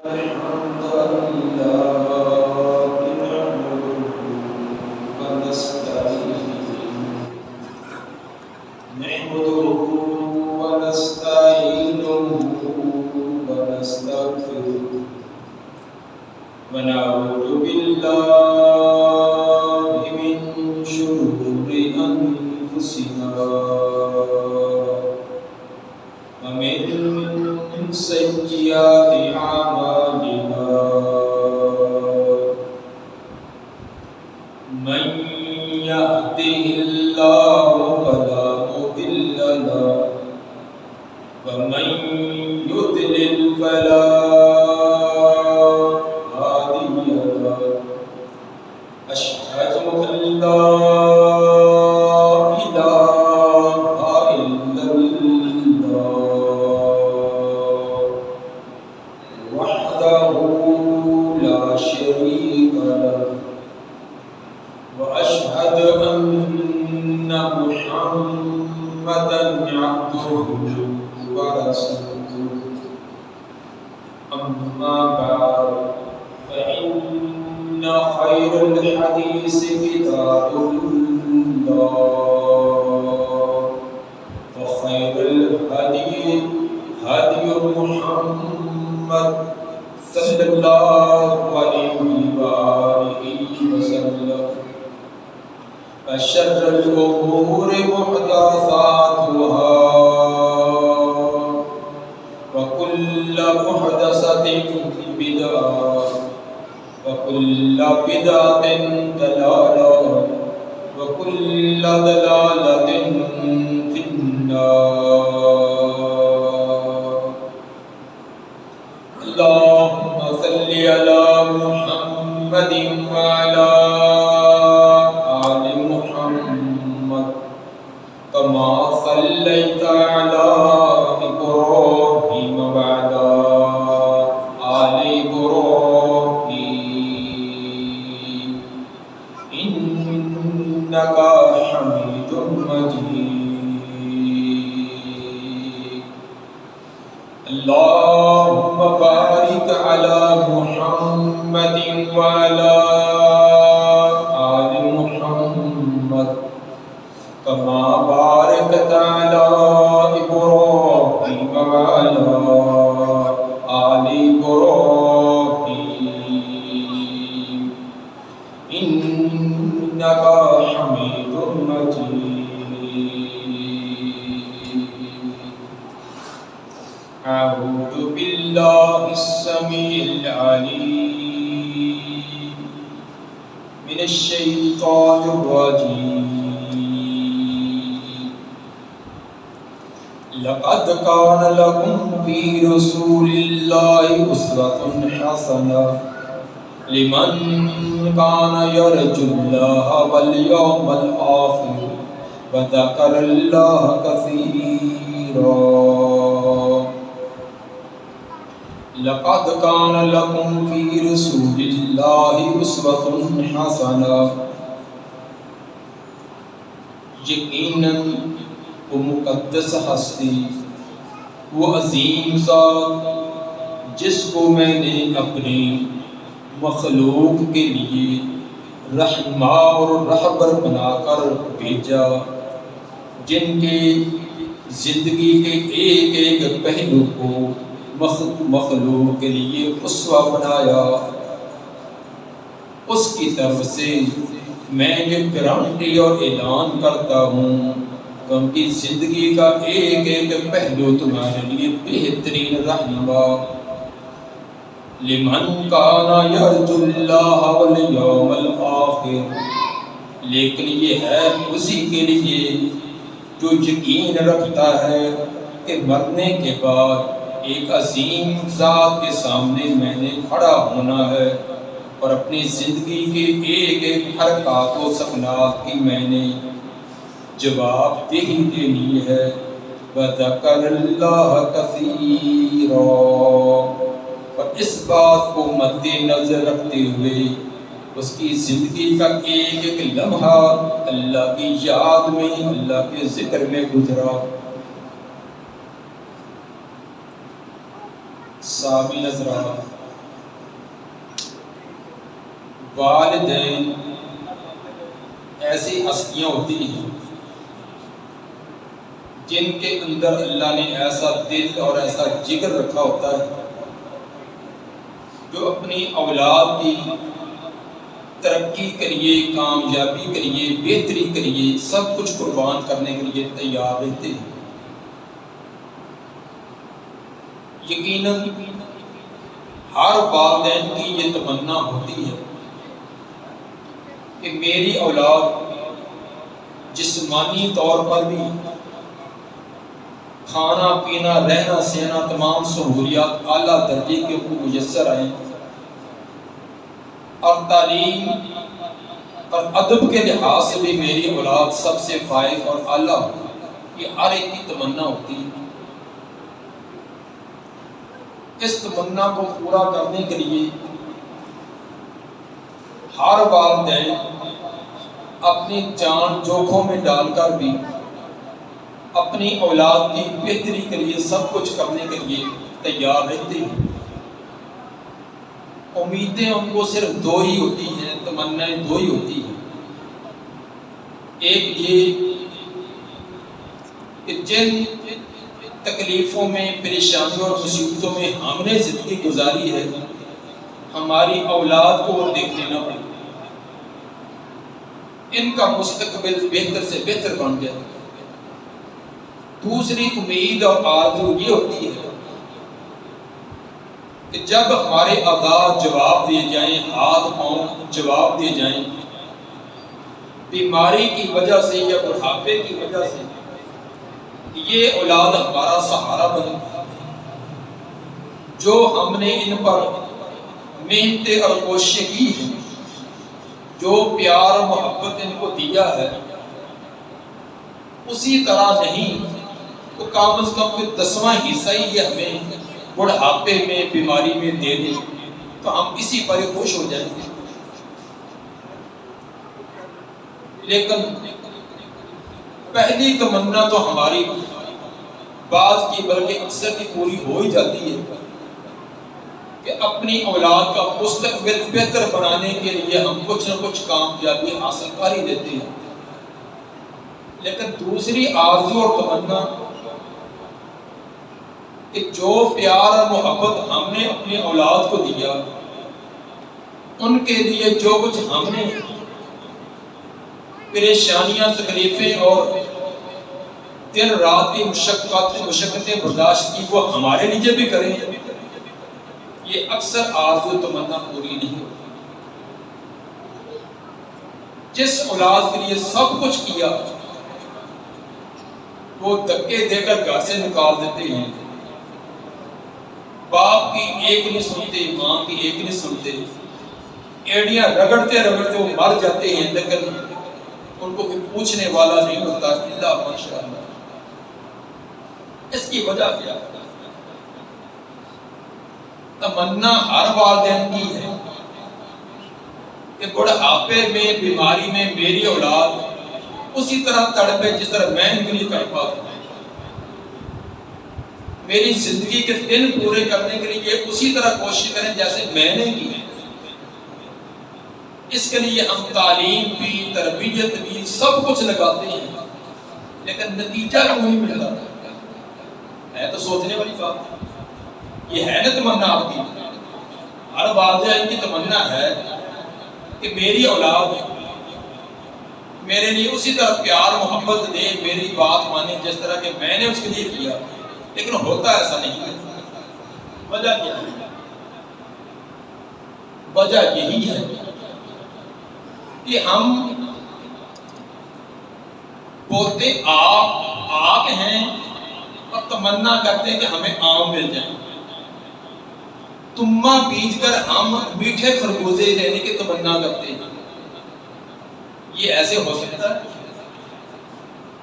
الحمد لله نحمده ونستعينه ونستغفره ونعوذ بالله من شرور أنفسنا ومن سيئات أعمالنا من يهده الله فلا مضل له ومن يضلل فلا هادي له أشهد أن لا إله إلا الله وحده لا شريك له وأشهد أن محمدًا عبده ورسوله أما بعد فإن خير الحديث كتاب الله وخير الهدي هدي محمد صلى الله عليه وآله وسلم وشر الأمور محدثاتها وكل محدثة بدعة وكل بدعة ضلالة وكل ضلالة في النار. اللهم صل على محمد وعلى آل محمد كما صليت على إبراهيم وعلى آل إبراهيم إنك حميد مجيد. اللهم بارك على محمد وعلى آل محمد كما باركت على إبراهيم وعلى آل إبراهيم إنك حميد مجيد. أعوذ بالله السميع العليم من الشيطان الرجيم. لقد كان لكم في رسول الله أسوة حسنة لمن كان يرجو الله واليوم الآخر وذكر الله كثيرا. لقد كان لكم في رسول الله أسوة حسنة. یقیناً وہ مقدس ہستی، وہ عظیم ذات جس کو میں نے اپنی مخلوق کے لیے رہنما اور رہبر بنا کر بھیجا، جن کے زندگی کے ایک ایک پہلو کو مخلوق کے لیے اسوہ بنایا. اس کی طرف سے میں یہ گارنٹی اور اعلان کرتا ہوں کہ ان کی زندگی کا ایک ایک پہلو تمہارے لیے بہترین رہنما. لمن کان یرجو اللہ والیوم الآخر، لیکن یہ ہے اسی کے لیے جو یقین رکھتا ہے کہ مرنے کے بعد ایک عظیم ذات کے سامنے میں نے کھڑا ہونا ہے اور اپنی زندگی کے ایک ایک حرکات و سکنات کی میں نے جواب دہی دینی ہے. وَذَكَرَ اللَّهَ كَثِيرًا، اور اس بات کو مد نظر رکھتے ہوئے اس کی زندگی کا ایک ایک لمحہ اللہ کی یاد میں، اللہ کے ذکر میں گزرا. سامعین حضرات، والدین ایسی ہستیاں ہوتی ہیں جن کے اندر اللہ نے ایسا دل اور ایسا جگر رکھا ہوتا ہے جو اپنی اولاد کی ترقی کے لیے، کامیابی کے لیے، بہتری کے لیے سب کچھ قربان کرنے کے لیے تیار رہتے ہیں۔ یقیناً ہر والدین کی یہ تمنا ہوتی ہے کہ میری اولاد جسمانی طور پر بھی کھانا پینا رہنا سہنا تمام سہولیات اعلیٰ درجے کے کو میسر آئیں، اور تعلیم اور ادب کے لحاظ سے بھی میری اولاد سب سے فائق اور اعلیٰ ہو، یہ ہر ایک کی تمنا ہوتی ہے۔ اس تمنا کو پورا کرنے کے لیے ہر والدین اپنی جان جوکھوں میں ڈال کر بھی اپنی اولاد کی بہتری کے لیے سب کچھ کرنے کے لیے تیار رہتے ہیں۔ امیدیں ان کو صرف دو ہی ہوتی ہیں، تمنائیں دو ہی ہوتی ہیں۔ ایک یہ کہ جن تکلیفوں میں، پریشانیوں اور مصیبتوں میں ہم نے زندگی گزاری ہے، ہماری اولاد کو وہ دیکھنے نہ پڑے، ان کا مستقبل بہتر سے بہتر بن جائے۔ دوسری امید اور آرزو یہ ہوتی ہے کہ جب ہمارے اعضاء جواب دیے جائیں، ہاتھ پاؤں جواب دیے جائیں، بیماری کی وجہ سے یا بڑھاپے کی وجہ سے، یہ اولاد ہمارا سہارا بنے، جو ہم نے ان پر محنتیں اور کوششیں کی ہیں، جو پیار و محبت ان کو دیا ہے، اسی طرح نہیں تو کم از کم 10واں حصہ ہی یہ ہمیں بڑھاپے میں، بیماری میں دے دیں تو ہم اسی پر ہی خوش ہو جائیں گے۔ لیکن پہلی تمنا تو ہماری بعض کی بلکہ اکثر کی پوری ہو ہی جاتی ہے کہ اپنی اولاد کا مستقبل بہتر بنانے کے لیے ہم کچھ نہ کچھ کامیابی حاصل کر ہی دیتے ہیں۔ لیکن دوسری آرزو اور تمنا کہ جو پیار اور محبت ہم نے اپنی اولاد کو دیا، ان کے لیے جو کچھ ہم نے پریشانیاں، تکلیفیں اور دن رات کی مشقتیں برداشت کی، وہ ہمارے لیے بھی کریں، یہ اکثر آرزو تمنا پوری نہیں ہوتی۔ جس اولاد کے لیے سب کچھ کیا وہ دھکے دے کر گھر سے نکال دیتے ہیں، باپ کی ایک نہیں سنتے، ماں کی ایک نہیں سنتے، ایڑیاں رگڑتے رگڑتے وہ مر جاتے ہیں، لیکن ان کو کوئی پوچھنے والا نہیں ہوتا الا ماشاء اللہ۔ اس کی وجہ کیا ہے؟ تمنا ہر والدین کی ہے کہ بڑھاپے میں، بیماری میں میری اولاد اسی طرح تڑپے جس طرح میں ان کے لیے تڑپا ہوں، میری زندگی کے دن پورے کرنے کے لیے اسی طرح کوشش کریں جیسے میں نے کی۔ اس کے لیے ہم تعلیم بھی، تربیت بھی، سب کچھ لگاتے ہیں، لیکن نتیجہ کیوں نہیں ملتا؟ ہے تو سوچنے والی بات۔ یہ ہے نا تمنا آپ کی، ہر والدین کی تمنا ہے کہ میری اولاد میرے لیے اسی طرح پیار محبت دے، میری بات مانے جس طرح کہ میں نے اس کے لیے کیا، لیکن ہوتا ایسا نہیں ہے۔ وجہ کیا ہے؟ وجہ یہی ہے کہ ہم بولتے آپ ہیں اور تمنا کرتے ہیں کہ ہمیں آم مل جائیں، تما بیج کر ہم میٹھے خربوزے لینے کی تمنا کرتے ہیں۔ یہ ایسے ہو سکتا ہے؟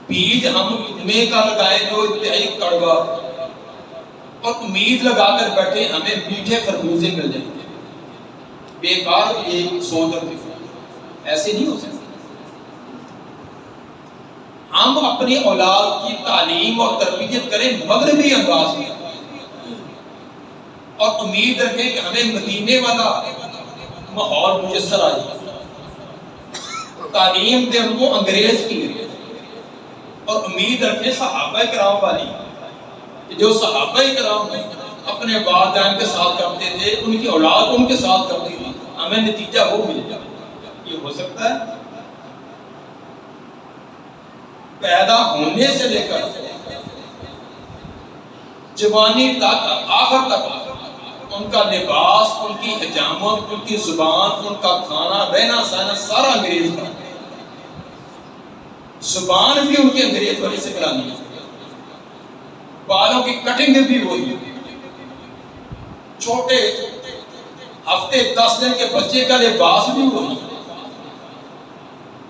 بیج ہم میں کا لگائے جو انتہائی کڑوا، اور امید لگا کر بیٹھے ہمیں میٹھے خربوزے مل جائیں، بیکار یہ سوچ رکھتے، ایسے نہیں ہو سکتا۔ ہم اپنی اولاد کی تعلیم اور تربیت کریں مغربی انداز میں، اور امید رکھیں کہ ہمیں مدینے والا ماحول میسر آئی، تعلیم دے ان کو انگریز کی، اور امید رکھیں صحابہ کرام والی کہ جو صحابہ کرام اپنے والدین کے ساتھ کرتے تھے ان کی اولاد ان کے ساتھ کرتی تھی، ہمیں نتیجہ وہ مل جائے۔ یہ ہو سکتا ہے؟ پیدا ہونے سے لے کر جوانی تک آخر تک ان کا لباس، ان کی حجامت، ان کی زبان، ان کا کھانا، رہنا سہنا سارا انگریز کا، زبان بھی ان کے انگریز والی سے کرانی ہے، بالوں کی کٹنگ بھی وہی، چھوٹے ہفتے 10 دن کے بچے کا لباس بھی وہی،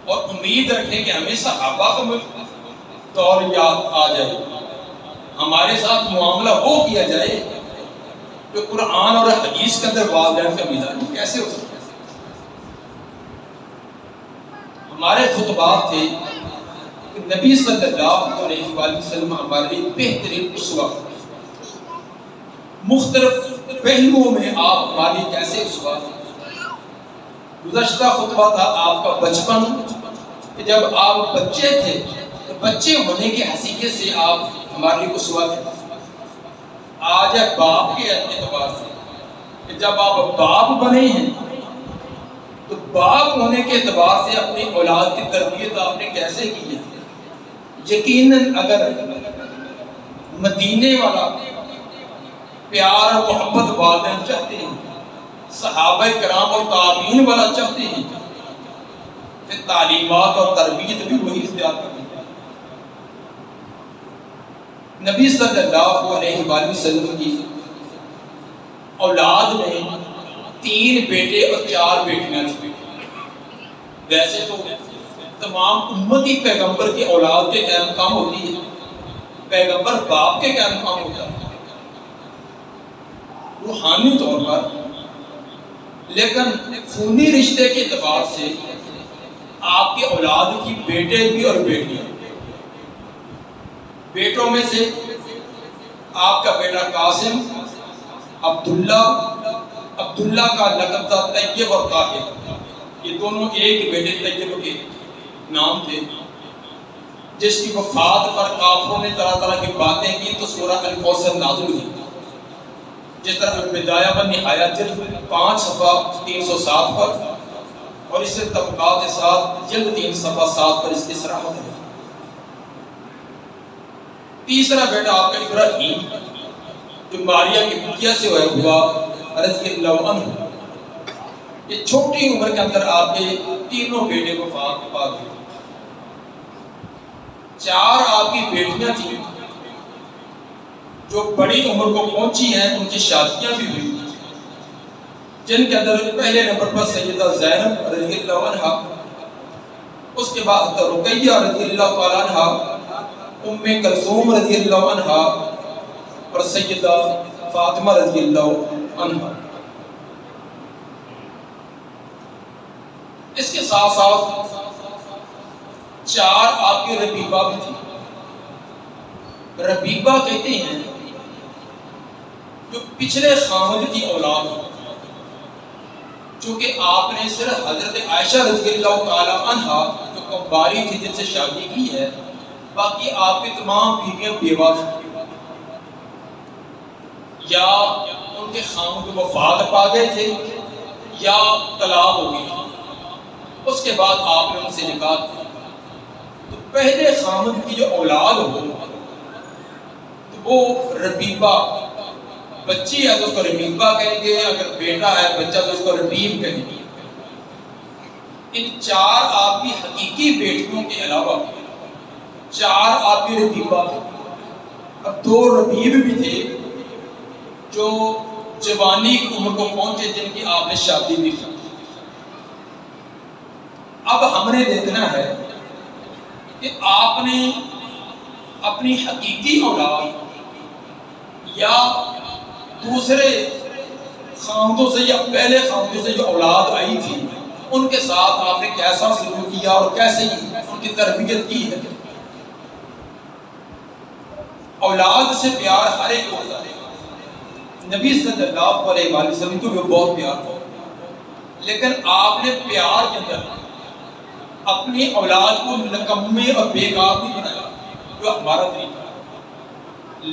اور امید رکھیں کہ ہمیں صحابہ کا دور یاد آ جائے، ہمارے ساتھ معاملہ وہ کیا جائے جو قرآن اور حدیث کے اندر والدین کا میزان کیسے ہو سکتا ہے؟ ہمارے خطبات تھے کہ نبی صلی اللہ علیہ وسلم ہمارے لیے بہترین اسوہ، مختلف پہلوؤں میں آپ ہمارے لیے کیسے اسوہ۔ گزشتہ خطبہ تھا آپ کا بچپن، کہ جب آپ بچے تھے تو بچے ہونے کی حیثیت سے آپ ہمارے لیے اسوہ تھے۔ آج ہے باپ کے اعتبار سے کہ جب آپ باپ بنے ہیں تو باپ ہونے کے اعتبار سے اپنی اولاد کی تربیت آپ نے کیسے کی ہے؟ یقیناً اگر مدینے والا پیار اور محبت والدین چاہتے ہیں، صحابہ کرام اور تابعین والا چاہتے ہیں، پھر تعلیمات اور تربیت بھی وہی اختیار کرنی ہے۔ نبی صلی اللہ علیہ وآلہ وسلم کی اولاد میں 3 بیٹے اور 4 بیٹیاں تھیں۔ ویسے تو تمام امتی پیغمبر کی اولاد کے قائم کام ہوتی ہے، پیغمبر باپ کے قائم کام ہوتا ہے روحانی طور پر، لیکن خونی رشتے کے اعتبار سے آپ کے اولاد کی بیٹے بھی اور بیٹیاں۔ بیٹوں میں سے آپ کا بیٹا قاسم، عبداللہ کا لقب تھا طیب اور طاہر، یہ دونوں ایک بیٹے طیب کے نام تھے، جس کی وفات پر کافروں نے طرح طرح کی باتیں کی تو سورہ الکوثر نازل ہوئی، جس طرح البدایہ و نہایہ جلد 5 صفحہ 307 پر، اور اس سے طبقات کے ساتھ جلد 3 صفحہ 7 پر اس کی صراحت ہے۔ تیسرا بیٹا آپ کا ابراہیم، جو ماریہ کی بٹیا سے ہوا رضی اللہ عنہ، یہ چھوٹی عمر کے اندر آپ کے تینوں بیٹے وفات پا گئے۔ 4 آپ کی بیٹیاں تھیں جو بڑی عمر کو پہنچی ہیں، ان کی شادیاں بھی ہوئی، جن کے اندر پہلے نمبر پر سیدہ زینب رضی اللہ عنہ، اس کے بعد رقیہ رضی اللہ تعالیٰ عنہ، ام کلثوم رضی اللہ عنہ اور سیدہ فاطمہ رضی اللہ عنہ۔ اس کے ساتھ ساتھ 4 آپ کی ربیبہ بھی تھی۔ ربیبہ کہتے ہیں جو پچھلے خامد کی اولاد ہے، چونکہ آپ نے صرف حضرت عائشہ رضی اللہ تعالی عنہ جو کمباری تھی جن سے شادی کی ہے، باقی آپ کی تمام بیویاں بیوہ تھیں، یا ان کے خامد وفات پا گئے تھے یا طلاق ہو گئی تھی، اس کے بعد آپ نے ان سے نکاح کیا۔ تو پہلے خامد کی جو اولاد ہو تو وہ ربیبہ، بچی ہے تو اس کو ربیبہ کہیں گے، اگر بیٹا ہے بچہ تو اس کو ربیب کہیں گے۔ ان 4 آپ کی حقیقی بیٹیوں کے علاوہ 4 آپ کی ربیبہ تھے۔ اب 2 ربیب بھی تھے جو جوانی کی عمر کو پہنچے، جن کی آپ نے شادی بھی کی۔ اب ہم نے دیکھنا ہے کہ آپ نے اپنی حقیقی اولاد یا دوسرے خاندوں سے یا پہلے خاندوں سے جو اولاد آئی تھی، ان کے ساتھ آپ نے کیسا سلوک کیا اور کیسے ان کی تربیت کی ہے۔ اولاد سے پیار ہر ایک ہوتا ہے، نبی صلی اللہ علیہ وسلم کو بھی بہت پیار تھا، لیکن آپ نے پیار کے اندر اپنی اولاد کو نکمے اور بیکار نہیں بنایا، جو ہمارا طریقہ ہے۔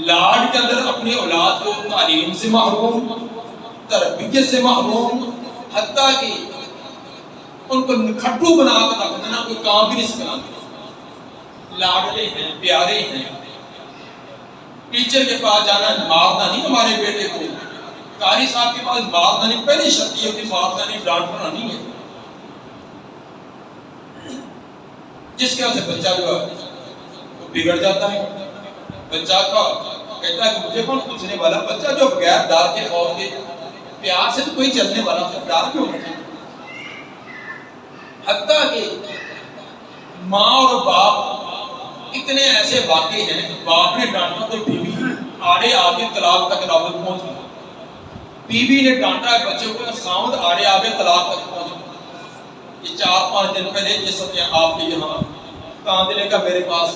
لاڈ کے اندر اپنی اولاد کو تعلیم سے محروم، تربیت سے محروم، حتیٰ کہ ان کو کھٹو بنا کر رکھ دینا، کوئی کام بھی نہیں سکھانا۔ لاڈلے ہیں، پیارے ہیں، ٹیچر کے پاس جانا، مارنا نہیں ہمارے بیٹے کو، قاری صاحب کے پاس مارنا نہیں، پہلی شرط یہ ہوتی مارنا نہیں، ڈانٹنا نہیں ہے، جس کی وجہ سے بچہ جو ہے وہ بگڑ جاتا ہے۔ بچہ کا کہتا ہے کہ مجھے کون پوچھنے والا، بچہ جو بغیر ڈر کے خوف کے پیار سے تو کوئی چلنے والا تھا، ڈر کیوں ہونا چاہیے؟ حتیٰ کہ ماں اور باپ اتنے ایسے واقع ہیں، باپ نے ڈانٹا تو بیوی آڑے آگے طلاق تک نوبت پہنچ گئی، بیوی نے ڈانٹا بچے کو، خاوند آڑے آگے طلاق تک پہنچ گئی۔ یہ 4-5 دن پہلے یہ سب آپ کے یہاں کاندلے کا میرے پاس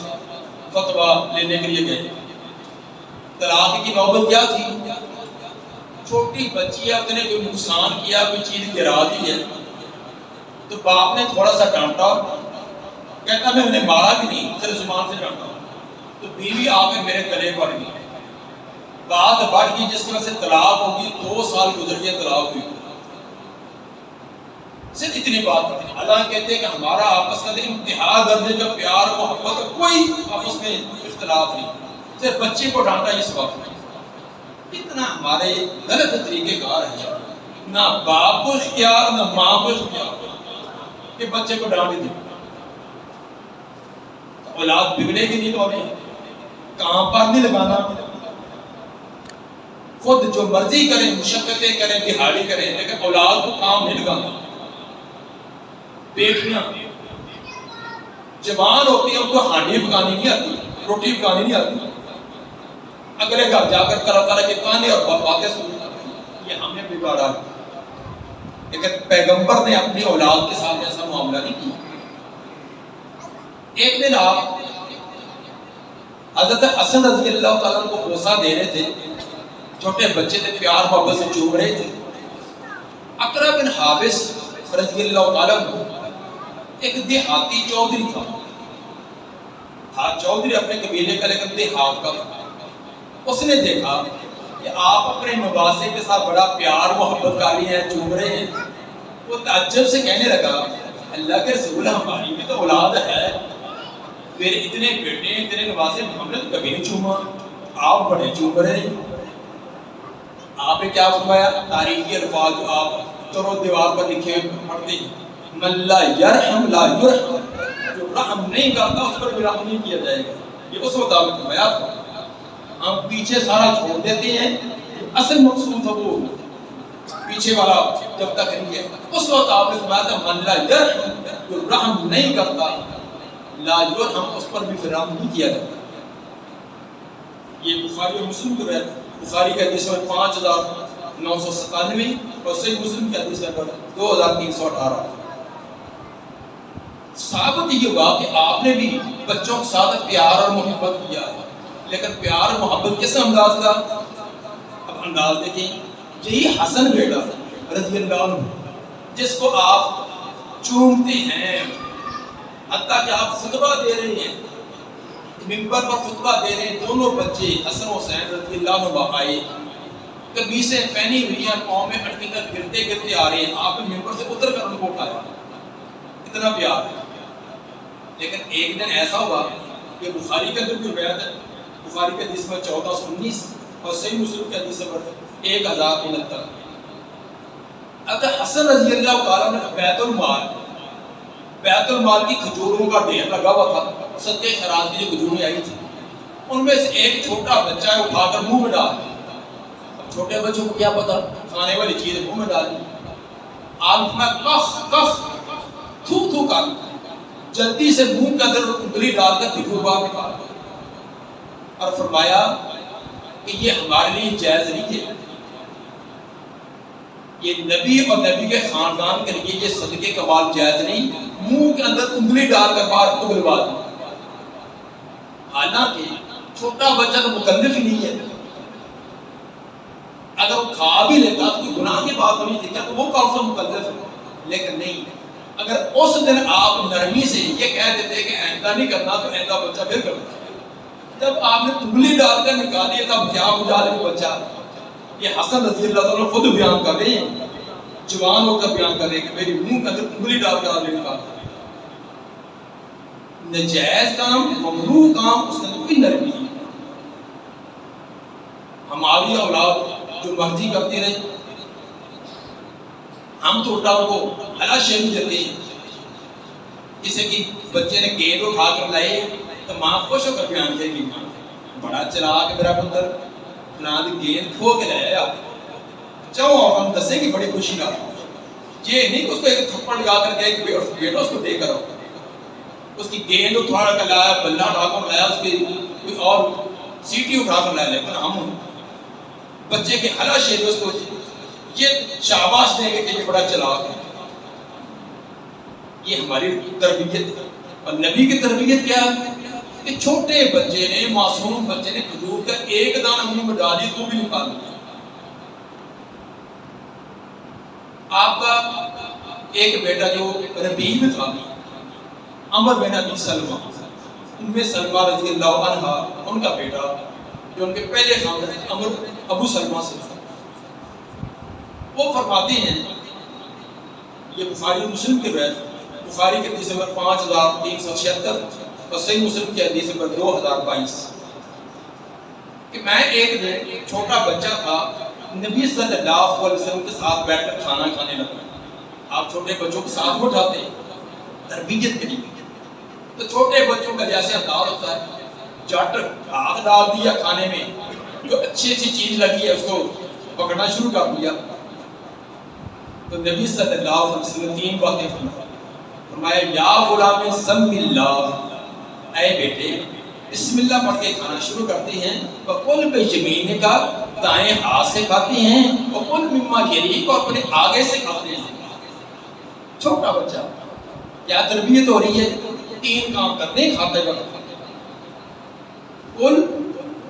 فتویٰ لینے کے لیے گئے۔ طلاق کی نوبت کیا تھی؟ چھوٹی بچی ہے، اس نے کوئی نقصان کیا، کوئی چیز گرا دی ہے، تو باپ نے تھوڑا سا ڈانٹا، کہتا میں انہیں مارا بھی نہیں، صرف زبان سے ڈانٹا، تو بیوی آ کے میرے گلے پڑ گئی، بات بڑھ گئی، جس کی وجہ سے طلاق ہوگی، 2 سال گزر گئے طلاق ہوئی، صرف اتنی بات ہوتی۔ اللہ کہتے ہیں کہ ہمارا آپس کا انتہا درجے کا پیار محبت، کوئی آپس میں اختلاف نہیں، صرف بچے کو ڈانٹا اس وقت۔ اتنا ہمارے غلط طریقے کار ہیں، نہ باپ کو اختیار نہ ماں کو اختیار کہ بچے کو ڈانٹ دیں، اولاد بگڑے گی نہیں، تو کام پر نہیں لگانا، خود جو مرضی کریں، مشقتیں کریں، دہاڑی کریں، لیکن اولاد کو کام نہیں لگانا۔ بیٹیاں جوان ہوتی ہیں، ان کو ہانڈی پکانی نہیں آتی، روٹی پکانی نہیں آتی، اگلے گھر جا کر طرح طرح کے کہانی اور باتیں سننا، یہ ہمیں بگاڑا۔ لیکن پیغمبر نے اپنی اولاد کے ساتھ ایسا معاملہ نہیں کیا۔ ایک دن آپ حضرت حسن رضی اللہ تعالیٰ کو بوسہ دے رہے تھے، چھوٹے بچے تھے، پیار محبت سے چوم رہے تھے۔ اقرا بن حابس رضی اللہ تعالیٰ کو ایک دیہاتی چودھری تھا، چودھری اپنے قبیلے کا لیکن دیہات کا تھا۔ اس نے دیکھا کہ آپ اپنے نواسے کے ساتھ بڑا پیار محبت کر رہے ہیں، چوم رہے ہیں، وہ تعجب سے کہنے لگا اللہ کے رسول ہماری بھی تو اولاد ہے، میرے اتنے بیٹے اتنے نواسے، ہم نے تو کبھی نہیں چوما، آپ بڑے چوم رہے ہیں۔ آپ نے کیا فرمایا؟ تاریخی الفاظ جو آپ چرو دیوار پر لکھے پڑھتے ہیں، من لا یرحم لا یرحم، جو رحم نہیں کرتا اس پر بھی رحم نہیں کیا جائے گا، یہ اس وقت آپ نے فرمایا تھا۔ ہم پیچھے سارا چھوڑ دیتے ہیں، اصل مقصود تھا وہ پیچھے والا جب تک نہیں ہے، اس وقت آپ نے فرمایا تھا من لا یرحم، جو رحم نہیں کرتا لا یرحم، اس پر بھی پھر رحم نہیں کیا جاتا۔ یہ بخاری اور مسلم کی روایت، بخاری کا حدیث نمبر 5997 اور صحیح مسلم کی حدیث نمبر 2318۔ ثابت یہ ہوا کہ آپ نے بھی بچوں کے ساتھ پیار اور محبت کیا، لیکن پیار اور محبت کس انداز کا؟ اب انداز دیکھیں، یہی حسن بیٹا رضی اللہ عنہ جس کو آپ چومتے ہیں، حتیٰ کہ آپ خطبہ دے رہے ہیں، ممبر پر خطبہ دے رہے ہیں، دونوں بچے حسن حسین رضی اللہ عنہ آئے، قمیصیں پہنی ہوئی ہیں، پاؤں میں اٹکی کر گرتے گرتے آ رہے ہیں، آپ نے ممبر سے اتر کر ان کو اٹھایا، اتنا پیار ہے۔ لیکن ایک دن ایسا ہوا کہ بخاری کے اندر بھی روایت ہے، بخاری کے حدیث میں 1419 اور صحیح مسلم کے حدیث نمبر 1069، اگر حسن رضی اللہ تعالیٰ نے بیت المال کی کھجوروں کا ڈھیر لگا ہوا تھا، صدقے خیرات کی جو کھجوریں آئی تھی، ان میں سے ایک چھوٹا بچہ ہے اٹھا کر منہ میں ڈال دیا۔ اب چھوٹے بچوں کو کیا پتا، کھانے والی چیز منہ میں ڈال دی، آپ میں کخ کخ تھو تھو کر جلدی سے منہ کے اندر انگلی ڈال کر کھجور باہر نکال اور فرمایا کہ یہ ہمارے لیے جائز نہیں ہے، یہ نبی اور نبی کے خاندان کے لیے یہ صدقے کا مال جائز نہیں، منہ کے اندر انگلی ڈال کر باہر اگلوا دی۔ حالانکہ چھوٹا بچہ تو مکلف ہی نہیں ہے، اگر وہ کھا بھی لیتا تو کوئی گناہ کی بات نہیں تھی، کیا تو وہ کون سا مکلف ہے؟ لیکن نہیں، اگر اس دن آپ نرمی سے یہ کہہ دیتے کہ آئندہ نہیں کرنا تو آئندہ بچہ پھر کرتا ہے۔ جب آپ نے انگلی ڈال کر نکالی تب کیا بجا لے بچہ؟ یہ حسن رضی اللہ عنہ خود بیان کر رہے ہیں، جوان ہو کر بیان کر رہے ہیں کہ میری منہ کے اندر انگلی ڈال کر آپ نے نکالا۔ نجائز کام، ممنوع کام، اس نے کوئی نرمی نہیں۔ ہماری اولاد جو مرضی کرتی رہے، ہم تو الٹا کو ہلا شیری دیتے ہیں۔ جیسے کہ بچے نے گیند اٹھا کر لائے تو ماں خوش ہو کر بیان کرے گی، بڑا چلاک میرا پتر فلاں گیند کھو کے لایا، چاہو آپ ہم دسیں گے بڑی خوشی کا۔ یہ نہیں کہ اس کو ایک تھپڑ لگا کر کہے کہ بیٹا اس کو دے کر آؤ، اس کی گیند اٹھا کر لایا، بلہ اٹھا کر لایا، اس کی کوئی اور سیٹی اٹھا کر لایا، لیکن ہم بچے کے ہلا شیری اس کو یہ شاباش دیں گے کہ یہ بڑا چلاک ہے۔ یہ ہماری تربیت اور نبی کی تربیت کیا ہے کہ چھوٹے بچے نے، معصوم بچے نے کھجور کا ایک دانہ منہ میں ڈالی تو بھی نکال دیا۔ آپ کا ایک بیٹا جو ربیع میں تھا، عمر بن ابی سلمہ، ان میں سلمہ رضی اللہ عنہ ان کا بیٹا جو ان کے پہلے خاندان عمر ابو سلمہ سے تھا، وہ فرماتے ہیں، یہ بخاری مسلم کی روایت، بخاری کے حدیث نمبر 5376 اور صحیح مسلم کی حدیث نمبر 2022، کہ میں ایک دن چھوٹا بچہ تھا، نبی صلی اللہ علیہ وسلم کے ساتھ بیٹھ کر کھانا کھانے لگا۔ آپ چھوٹے بچوں کے ساتھ اٹھاتے ہیں تربیت کے لیے، تو چھوٹے بچوں کا جیسے انداز ہوتا ہے، جٹ ہاتھ ڈال دیا کھانے میں، جو اچھی اچھی چیز لگی ہے اس کو پکڑنا شروع کر دیا۔ تو نبی صلی اللہ علیہ وسلم تین باتیں فرمایا، یا غلام سم اللہ، اے بیٹے بسم اللہ پڑھ کے کھانا شروع کرتے ہیں، وَقُلْ بِيَمِينِكَ کا دائیں ہاتھ سے کھاتے ہیں، وَقُلْ مِمَّا يَلِيكَ اور اپنے آگے سے کھاتے ہیں۔ چھوٹا بچہ کیا تربیت ہو رہی ہے؟ تین کام کرتے ہیں کھاتے وقت، قل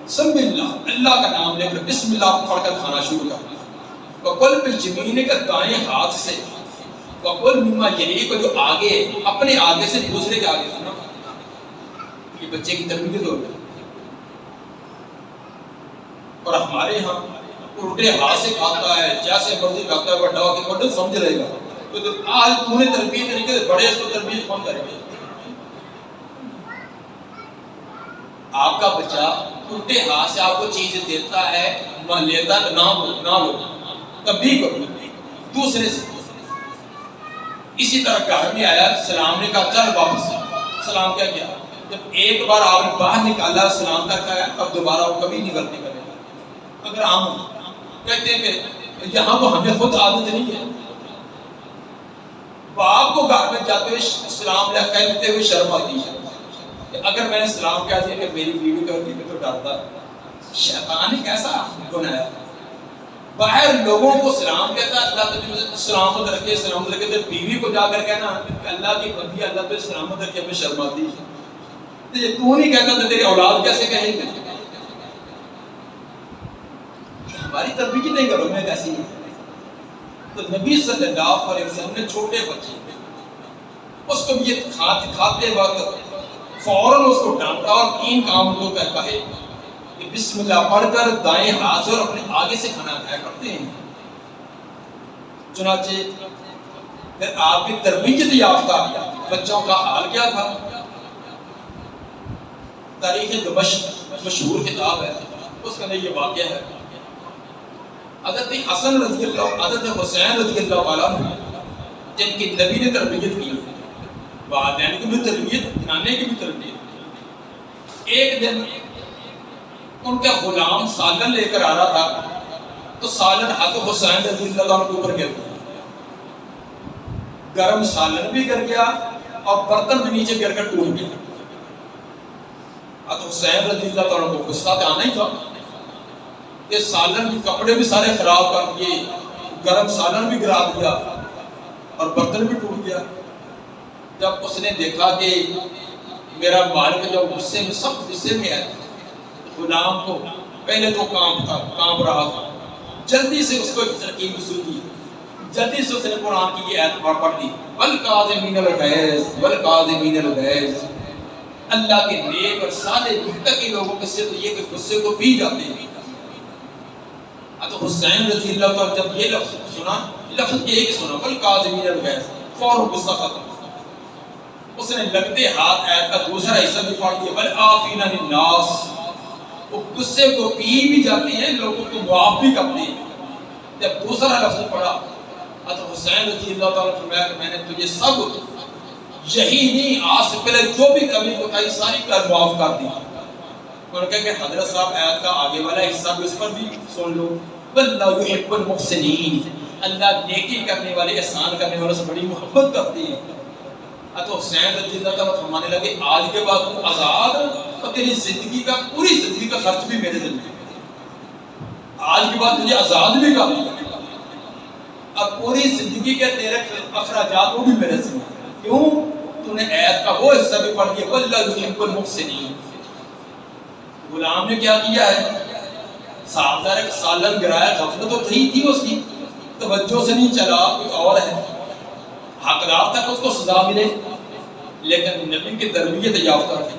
سم اللہ، اللہ کا نام لے کر بسم اللہ پڑھ کر کھانا شروع کرتے ہیں، وَقُلْ بِيَمِينِكَ کا دائیں ہاتھ سے، وَقُلْ مِمَّا يَلِيكَ جو آگے، اپنے آگے سے دوسرے کے آگے سے۔ یہ بچے کی تربیت ہو گئی۔ اور ہمارے ہاں الٹے ہاتھ سے کھاتا ہے، جیسے مرضی کھاتا ہے، بڑا ہو کے بڑا سمجھ رہے گا، تو آج تو نے تربیت نہیں کی، بڑے اس کو تربیت کون کرے گا؟ آپ کا بچہ الٹے ہاتھ سے آپ کو چیز دیتا ہے، نہ لیتا نہ لو، کبھی کرو دوسرے سے۔ اسی طرح گھر میں آیا، سلام نے کہا چل واپس، سلام کیا کیا؟ جب ایک بار آپ نے باہر نکالا سلام کر کے، اب دوبارہ وہ کبھی نہیں غلطی کرے گا۔ اگر ہم کہتے ہیں کہ یہاں تو ہمیں خود عادت نہیں ہے، باپ کو گھر میں جاتے ہوئے سلام کہتے ہوئے شرم آتی ہے کہ اگر میں نے سلام کہہ دیا کہ میری بیوی کرتی ہے تو ڈرتا ہے۔ شیطان ایک ایسا بنایا، باہر لوگوں کو سلام کہتا ہے، اللہ تجھے سلامت رکھے، سلامت رکھے، تو بیوی کو جا کر کہنا اللہ کی بندی، اللہ تجھے سلامت رکھے، ہمیں شرم آتی ہے۔ تو نہیں کہتا تو تیری اولاد کیسے کہیں گے؟ ہماری تربیت نہیں کرو میں کیسی ہے؟ تو نبی صلی اللہ علیہ وسلم نے چھوٹے بچے اس کو یہ کھاتے وقت فوراً اس کو ڈانٹا اور تین کام کو کہے کہ بسم اللہ پڑھ کر دائیں ہاتھ سے اور اپنے آگے سے کھانا کھایا کرتے ہیں۔ چنانچہ پھر آپ کی تربیت یافتہ بچوں کا حال کیا تھا؟ تاریخ دمشق مشہور کتاب ہے، اس کا یہ واقعہ ہے، حضرت حسن رضی اللہ، حضرت حسین رضی اللہ تعالیٰ جن کی نبی نے تربیت کی، والدین کی بھی تربیت، نانے کی بھی تربیت۔ ایک دن ان کا غلام سالن لے کر آ رہا تھا تو سالن حضرت حسین رضی اللہ عنہ کے اوپر گر گیا، گرم سالن بھی گر گیا اور برتن بھی نیچے گر کر ٹوٹ گیا۔ حضرت حسین رضی اللہ عنہ کو غصہ تو آنا ہی تھا کہ سالن بھی، کپڑے بھی سارے خراب کر دیے، گرم سالن بھی گرا دیا اور برتن بھی ٹوٹ گیا۔ جب اس نے دیکھا کہ میرا مالک جو غصے میں، سب غصے میں ہے، غلام کو پہلے تو کانپ رہا تھا، جلدی سے اس کو ایک ترکیب سوچی، جلدی سے اس نے قرآن کی یہ آیت پڑھ دی، والکاظمین الغیظ والکاظمین الغیظ، اللہ کے نیک اور صالح متقی لوگوں کے صرف یہ کہ غصے کو پی جاتے ہیں۔ تو حسین رضی اللہ تعالیٰ جب یہ لفظ سنا، لفظ ایک سنا والکاظمین الغیظ، فوراً غصہ ختم، اس نے لگتے ہاتھ آیت کا دوسرا حصہ بھی پڑھ دیا والعافین عن الناس، وہ غصے کو پی بھی جاتے ہیں، لوگوں کو معاف بھی کرتے ہیں۔ جب دوسرا لفظ پڑھا تو حسین رضی اللہ تعالیٰ فرمایا کہ میں نے تجھے سب یہی نہیں، آج سے پہلے جو بھی کمی کوتاہی ساری کر معاف کر دی۔ انہوں نے کہا کہ حضرت صاحب آیت کا آگے والا حصہ بھی اس پر بھی سن لو، واللہ یحب المحسنین، اللہ نیکی کرنے والے، احسان کرنے والوں سے بڑی محبت کرتے ہیں۔ تو حسین رضی اللہ تعالیٰ فرمانے لگے آج کے بعد تو آزاد، اور تیری زندگی کا پوری زندگی کا خرچ بھی میرے ذمہ، آج کے بعد تجھے آزاد بھی کر دیا، اب پوری زندگی کے تیرے اخراجات وہ بھی میرے ذمہ۔ کیوں؟ تو نے آیت کا وہ حصہ بھی پڑھ دیا واللہ یحب المحسنین۔ غلام نے کیا کیا ہے؟ صاحبزار ایک سالن گرایا، غفلت تو تھی اس کی، توجہ سے نہیں چلا، کوئی اور ہے، حقدار تک اس کو سزا ملے، لیکن نبی کی تربیت یافتہ تھی،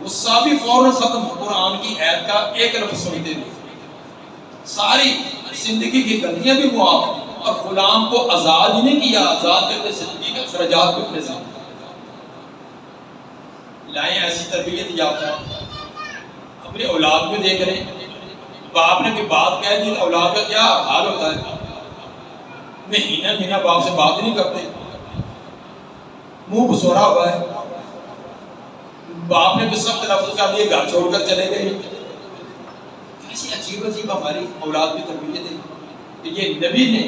غصہ بھی فوراً ختم، قرآن کی آیت کا ایک لفظ سنتے ہوئے ساری زندگی کی غلطیاں بھی معاف، اور غلام کو آزاد ہی نہیں کیا، آزاد کرتے زندگی کے اخراجات بھی اپنے ساتھ لائیں۔ ایسی تربیت یافتہ اپنے اولاد میں دیکھ رہے ہیں، باپ نے کوئی بات کہہ دی، اولاد کا کیا حال ہوتا ہے، مہینہ باپ سے بات نہیں کرتے، منہ بسورا ہوا ہے، باپ نے کوئی سخت لفظ کر دیے، گھر چھوڑ کر چلے گئے۔ ایسی عجیب ہماری اولاد کی تربیت ہے کہ یہ نبی نے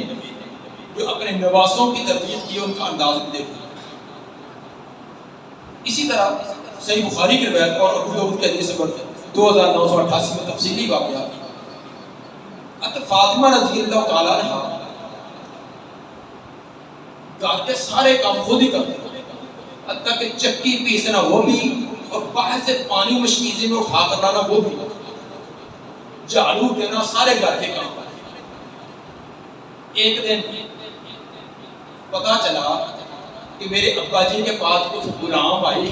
جو اپنے نواسوں کی تربیت کی، ان کا انداز بھی دیکھا۔ اسی طرح صحیح بخاری کی روایت اور ابو داؤد کے حدیث نمبر 2988 میں تفصیلی واقعہ، فاطمہ رضی اللہ تعالیٰ عنہا گھر کے سارے کام خود ہی کرتے، حتیٰ کہ چکی پیسنا وہ بھی، اور باہر سے پانی مشکیزے میں اٹھا کر لانا وہ بھی، جھاڑو دینا، سارے گھر کے کام۔ ایک دن پتا چلا کہ میرے ابا جی کے پاس کچھ غلام آئے،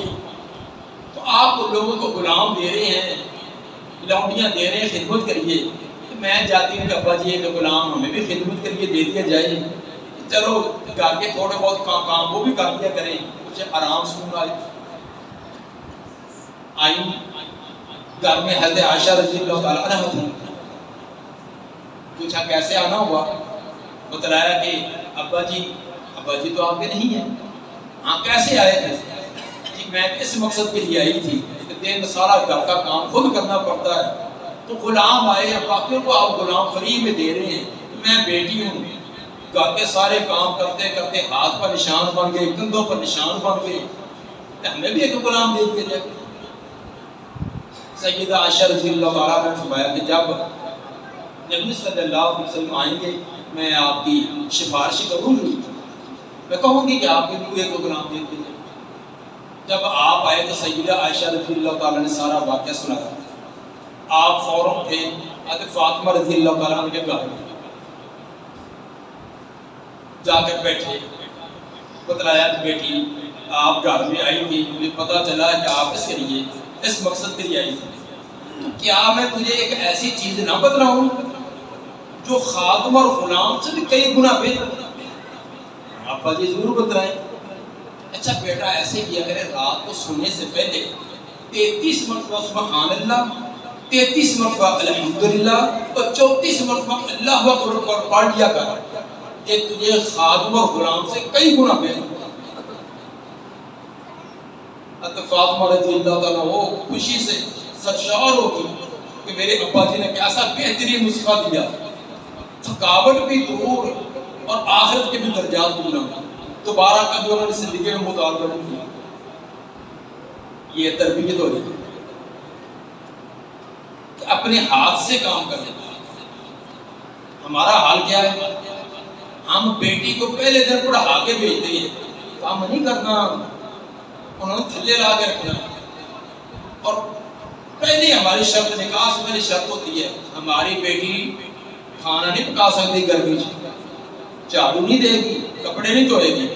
تو آپ لوگوں کو غلام دے رہے ہیں، لونڈیاں دے رہے ہیں، خدمت کریے۔ میں جاتی ہوں کہ ابا جی ایک غلام ہمیں بھی خدمت کریے، دے دیا جائے، چلو گھر کے تھوڑے بہت کام وہ بھی کر دیا کریں، کچھ آرام سکون آئی۔ گھر میں حضرت عائشہ رضی اللہ تعالیٰ عنہا تھی، پوچھا کیسے آنا ہوا، بتلایا کہ ابا جی تو آپ کے نہیں ہیں۔ ہاں کیسے آئے تھے؟ جی میں اس مقصد کے لیے آئی تھی کہ دن سارا گھر کا کام خود کرنا پڑتا ہے، تو غلام آئے ہیں، باقیوں کو آپ غلام فری میں دے رہے ہیں، میں بیٹی ہوں، گھر کے سارے کام کرتے کرتے ہاتھ پر نشان بن گئے، کندھوں پر نشان بن گئے، ہمیں بھی ایک غلام دے دیا جائے۔ سیدہ عائشہ رضی اللہ تعالیٰ نے فرمایا کہ جب نبی صلی اللہ علیہ وسلم آئیں گے میں آپ کی سفارش کروں گی، میں کہوں گی کہ آپ کے پورے کو غلام دے دیا۔ جب آپ آئے تو سیدہ عائشہ رضی اللہ تعالیٰ نے سارا واقعہ سنایا، آپ فوراً تھے حضرت فاطمہ رضی اللہ تعالیٰ عنہ کے گھر جا کر بیٹھے، بتلایا کہ بیٹی آپ گھر میں آئی تھی، مجھے پتا چلا کہ آپ اس کے لیے اس مقصد کے لیے آئی تھی، تو کیا میں تجھے ایک ایسی چیز نہ بتلاؤں جو خادم اور غلام سے بھی کئی گنا بہتر؟ آپ جی ضرور بتلائیں۔ اچھا بیٹا ایسے کیا کرے، رات کو سونے سے پہلے 33 مرتبہ سبحان اللہ، 33 مرتبہ الحمدللہ، اور 34 مرتبہ اللہ اکبر پڑھ لیا کر، کہ تجھے خادم اور غلام سے کئی گنا بہتر۔ فاطمہ رضی اللہ تعالیٰ وہ خوشی سے سرشار ہوگی کہ میرے ابا جی نے کیسا بہترین نسخہ دیا، تھکاوٹ بھی دور اور آخرت کے بھی درجات دور، دوبارہ کبھی انہوں نے زندگی میں مطالبہ نہیں کیا۔ یہ تربیت ہو رہی ہے کہ اپنے ہاتھ سے کام کریں۔ ہمارا حال کیا ہے؟ ہم بیٹی کو پہلے دن پڑھا کے بھیجتے ہیں، کام نہیں کرنا، انہوں نے تھلے لا کے رکھنا، اور پہلی ہماری شرط، نکاح سے پہلی شرط ہوتی ہے ہماری بیٹی کھانا نہیں پکا سکتی گرمی سے، جھاڑو نہیں دے گی، کپڑے نہیں دھوئے گی،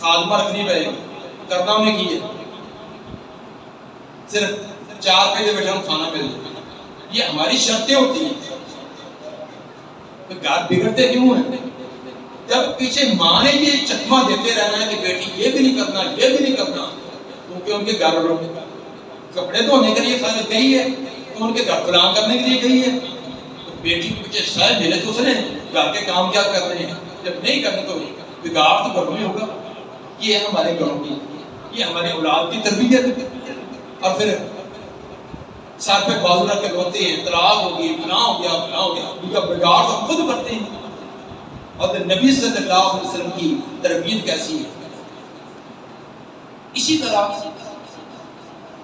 خادمہ رکھنی پڑے گی، کرنا انہیں کی ہے، صرف 4 پیسے بیٹھے ہم کھانا مل جائے. یہ ہماری شرطیں ہوتی ہیں. تو گھر بگڑتے کیوں ہیں؟ جب پیچھے ماں نے یہ چکمہ دیتے رہنا ہے کہ بیٹی یہ بھی نہیں کرنا، یہ بھی نہیں کرنا، کیونکہ ان کے گھر کپڑے دھونے کے لیے گئی ہے، تو ان کے گھر فلان کرنے کے لیے گئی ہے. تو بیٹی کو پیچھے شاید ملے تو اس نے گھر کے کام کیا کرنے ہیں، جب نہیں کرنے تو بگاڑ تو گھروں میں ہوگا. یہ ہے ہمارے گھروں کی، یہ ہمارے اولاد کی تربیت. اور پھر سر پہ بازو رکھ کے روتے ہیں، طلاق ہوگی، فلاں ہو گیا، فلاں ہو گیا. ان کا بگاڑ تو خود کرتے ہیں. اور نبی صلی اللہ علیہ وسلم کی تربیت کیسی ہے؟ اسی طرح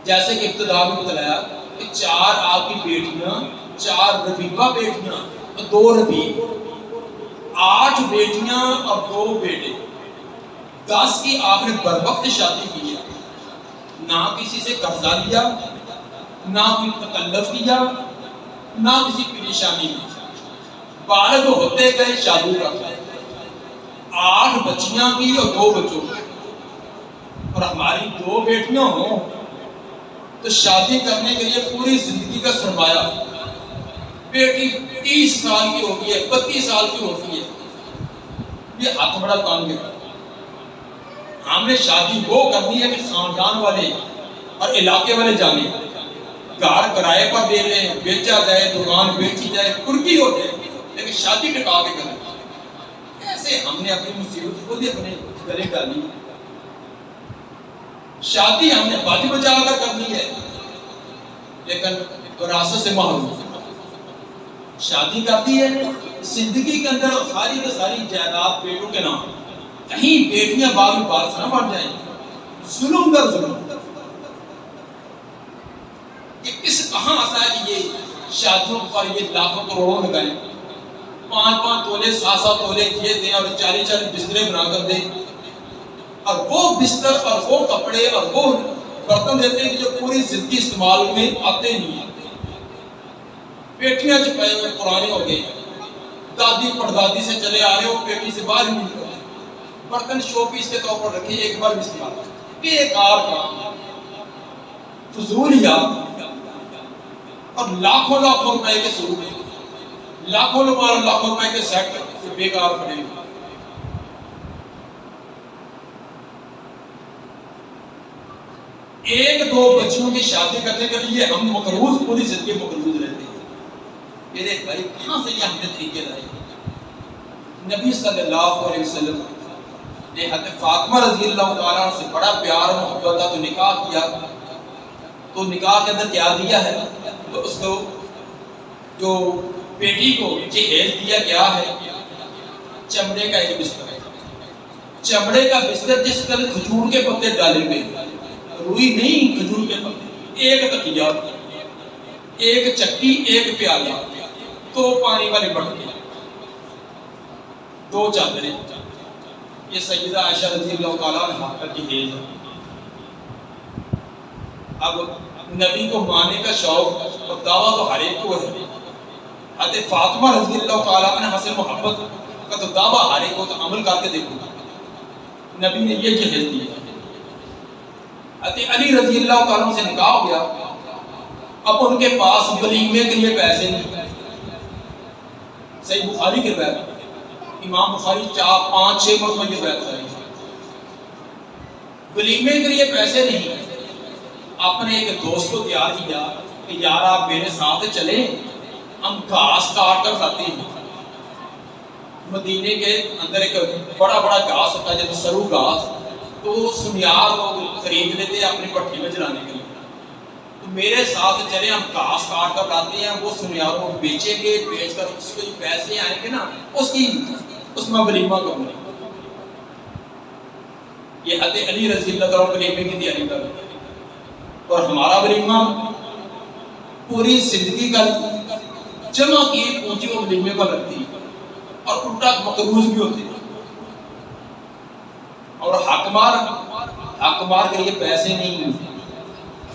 جیسے کہ ابتدا میں بتلایا کہ 4 آپ کی بیٹیاں، 4 ربیبہ بیٹیاں اور 2 ربیب، 8 بیٹیاں اور 2 بیٹے، 10 کی آپ نے بروقت شادی کی ہے. نہ کسی سے قرضہ لیا، نہ کوئی تکلف کیا، نہ کسی پریشانی میں. بالغ ہوتے گئے شادی کر گئے. 8 بچیاں کی اور 2 بچوں کی. اور ہماری 2 بیٹیاں ہوں تو شادی کرنے کے لیے پوری زندگی کا سرمایہ. بیٹی 30 سال کی ہوتی ہے، 32 سال کی ہوتی ہے، یہ ہاتھ بڑا کام ہے. ہم نے شادی وہ کرنی ہے کہ خاندان والے اور علاقے والے جانے. گھر کرائے پر دے لیں، بیچا جائے، دکان بیچی جائے، کرکی ہو جائے، لیکن شادی ٹکا کے کریں. ایسے ہم نے اپنی مصیبت خود ہی اپنے گلے ڈالی. شادی ہم نے باجی بچا کر کرنی ہے، لیکن وراثت سے محروم. شادی کرتی ہے، زندگی کے اندر ساری کی ساری جائیداد بیٹوں کے نام. کہیں بیٹیاں بعد میں بارش نہ بڑھ جائیں. ظلم در ظلم. کہ کہاں آتا ہے کہ یہ شادیوں پر یہ لاکھوں کروڑوں لگائیں، 5-5 تولے 7-7 تولے کیے دیں اور 40-40 بسترے بنا کر دیں، اور وہ بستر اور وہ کپڑے اور وہ برتن دیتے ہیں جو پوری زندگی استعمال میں آتے نہیں ہیں. پیٹیاں چپائے ہوئے پرانے ہو گئے، دادی پردادی سے چلے آ رہے ہو، پیٹی سے باہر نہیں نکلتے. برتن شو پیس کے طور پر رکھے، ایک بار بھی استعمال. بیکار کام، فضولیات. اور لاکھوں روپے کے سوٹ، لاکھوں روپے کے سیٹ بیکار پڑے. ایک 2 بچیوں کی شادی کرنے کے لیے ہم مقروض، پوری زندگی مقروض رہتے ہیں. یہ دیکھ بھائی کہاں سے یہ ہم نے طریقے لائے. نبی صلی اللہ علیہ وسلم نے حضرت فاطمہ رضی اللہ تعالیٰ عنہ سے بڑا پیار و محبت تھا تو نکاح کیا. تو نکاح کے اندر کیا دیا ہے؟ تو اس کو جو بیٹی کو جہیز دیا گیا ہے چمڑے کا ایک بستر ہے. چمڑے کا بستر جس پر کھجور کے پتے ڈالے گئے، روئی نہیں، کھجور کے پتے. ایک تکیہ، ایک چکی، ایک پیالہ، 2 پانی والے بٹکے، 2 چادریں. یہ سیدہ عائشہ رضی اللہ تعالیٰ عنہا کا جہیز ہے. اب نبی کو ماننے کا شوق اور دعویٰ تو ہر ایک کو ہے. حضرت فاطمہ رضی اللہ تعالیٰ عنہ سے محبت کا تو دعویٰ ہر ایک کو، تو عمل کر کے دیکھو. نبی نے یہ جہیز دیا. حضرت علی رضی اللہ تعالیٰ سے نکاح ہو گیا. اب ان کے پاس ولیمے کے لیے پیسے نہیں. صحیح بخاری کے روایت، امام بخاری 4-5-6 مرتبہ یہ روایت ہے. ولیمے کے لیے پیسے نہیں. اپنے ایک دوست کو تیار کیا کہ یار آپ میرے ساتھ چلیں، ہم گھاس کاٹ کر کھاتے ہیں. مدینے کے اندر ایک بڑا گھاس ہوتا ہے جیسے سرو گھاس، تو سنیار لوگ خرید لیتے ہیں اپنی بھٹی میں جلانے کے لیے. تو میرے ساتھ چلیں، ہم گھاس کاٹ کر لاتے ہیں، وہ سنیاروں کو بیچیں گے، بیچ کر اس کے جو پیسے آئیں گے نا اس میں ولیمہ کروں گے. یہ حضرت علی رضی اللہ تعالیٰ ولیمے کی تیاری کر رہے ہیں. اور ہمارا ولیمہ پوری زندگی کا جمع کی پونجی وہ ولیمے پر لگتی ہے، اور الٹا مقروض بھی ہوتے ہیں. اور حق مار کے لیے پیسے نہیں.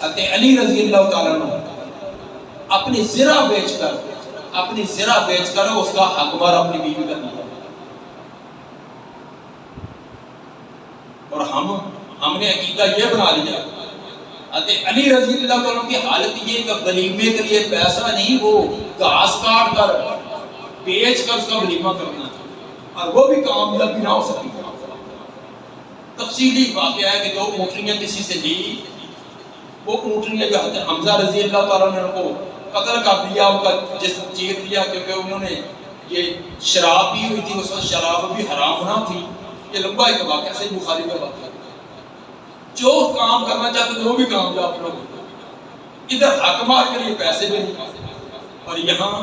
حضرت علی رضی اللہ تعالیٰ عنہ اپنی زرہ بیچ کر اس کا حق مار اپنی بیوی کا دیا. ہم نے عقیدہ یہ بنا لیا. حضرت علی رضی اللہ عنہ کی حالت یہ کہ ولیمے کے لیے پیسہ نہیں، وہ گھاس کاٹ کر بیچ کر اس کا ولیمہ کرنا، اور وہ بھی کامیاب بھی نہ ہو سکی. تفصیلی واقعہ ہے کہ جو اونٹنیاں کسی سے لی، وہ اونٹنیاں جو حضرت حمزہ رضی اللہ تعالیٰ عنہ کو قتل کر دیا، ان کا جسم چیر دیا، کیونکہ انہوں نے یہ شراب پی ہوئی تھی. اس وقت شراب بھی حرام نہ تھی. یہ لمبا ایک واقعہ سے بخاری کا واقعہ. جو کام کرنا چاہتے تھے وہ بھی کامیاب نہ ہوتے. ادھر حکمات کے لیے پیسے بھی نہیں، اور یہاں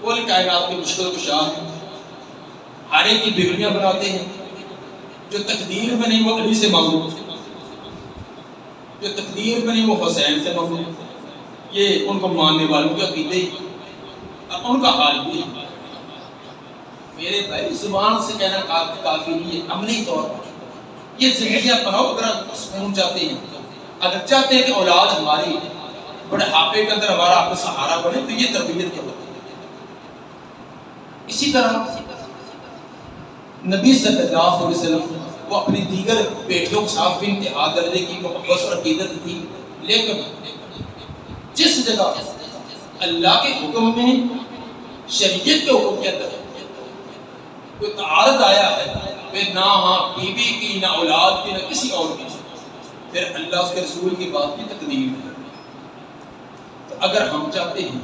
کل کائنات کی مشکل کشا ہے. ہر ایک کی بگڑیاں بناتے ہیں. جو تقدیر میں نہیں وہ علی سے مانگو، جو تقدیر میں نہیں وہ حسین سے مانگو. یہ ان کو ماننے والوں کے عقیدے ان کا حال بھی ہے. میرے بھائی زبان سے کہنا کافی نہیں ہے، عملی طور پر یہ زندگیاں پڑھاؤ. اگر سکون چاہتے ہیں، اگر چاہتے ہیں کہ اولاد ہماری بڑھاپے کے اندر ہمارا آپ کا سہارا بنے، تو یہ تربیت کیا ہوتی ہے. اسی طرح نبی صلی اللہ علیہ وسلم وہ اپنی دیگر بیٹیوں کے ساتھ بھی انتہا درجے کی محبت اور عقیدت تھی، لیکن جس جگہ اللہ کے حکم میں، شریعت کے حکم کے اندر کوئی تعارض آیا ہے، پھر نہ بیوی کی، نہ اولاد کی، نہ کسی اور کی، پھر اللہ اس کے رسول کی بات کی تقدیر ہے. تو اگر ہم چاہتے ہیں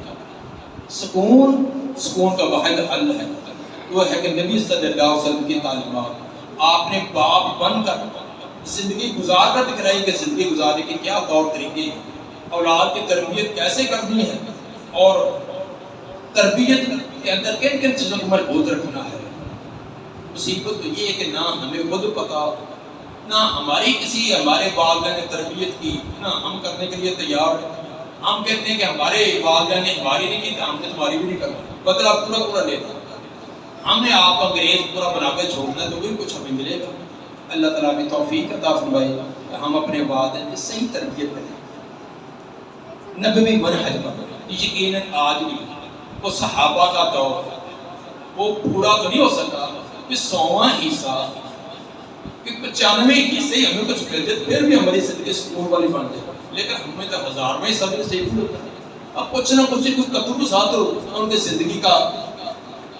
سکون کا واحد حل ہے وہ ہے کہ نبی صلی اللہ علیہ وسلم کی تعلیمات آپ نے باپ بن کر زندگی گزار کر دکھلائی کہ زندگی گزارنے کے کیا طور طریقے ہیں، اولاد کی تربیت کیسے کرنی ہے، اور تربیت کے اندر کن کن چیزوں کو مضبوط رکھنا ہے. مصیبت تو یہ ہے کہ نہ ہمیں خود پتا، نہ ہمارے والدین نے تربیت کی، نہ ہم کرنے کے لیے تیار ہیں. ہم کہتے ہیں کہ ہمارے والدین نے ہماری نہیں کی، تو ہم نے تمہاری بھی نہیں کرنا، بدلہ پورا لینا. ہم نے آپ انگریز پورا بنا کے چھوڑنا، تو بھی کچھ ہمیں ملے گا. اللہ تعالیٰ کی توفیق عطا فرمائے کہ ہم اپنے والدین کی صحیح تربیت کریں. نبوی منہج پر یقیناً آج بھی وہ صحابہ کا دور وہ پورا تو نہیں ہو سکا کہ 100واں حصہ کہ 95 حصے ہمیں کچھ مل جائے، پھر بھی ہماری زندگی سکون والی بن جائے. لیکن ہمیں تو 1000واں حصہ بھی صحیح نہیں ہوتا. اب کچھ نہ کچھ قطب ساتھ ان کی زندگی کا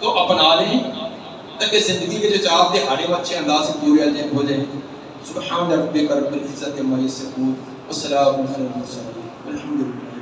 تو اپنا لیں، تاکہ زندگی کے جو 4 دہاڑے اچھے انداز سے پورے ہو جائیں. سبحان ربک رب العزت عما یصفون والسلام علی المرسلین والحمد للہ.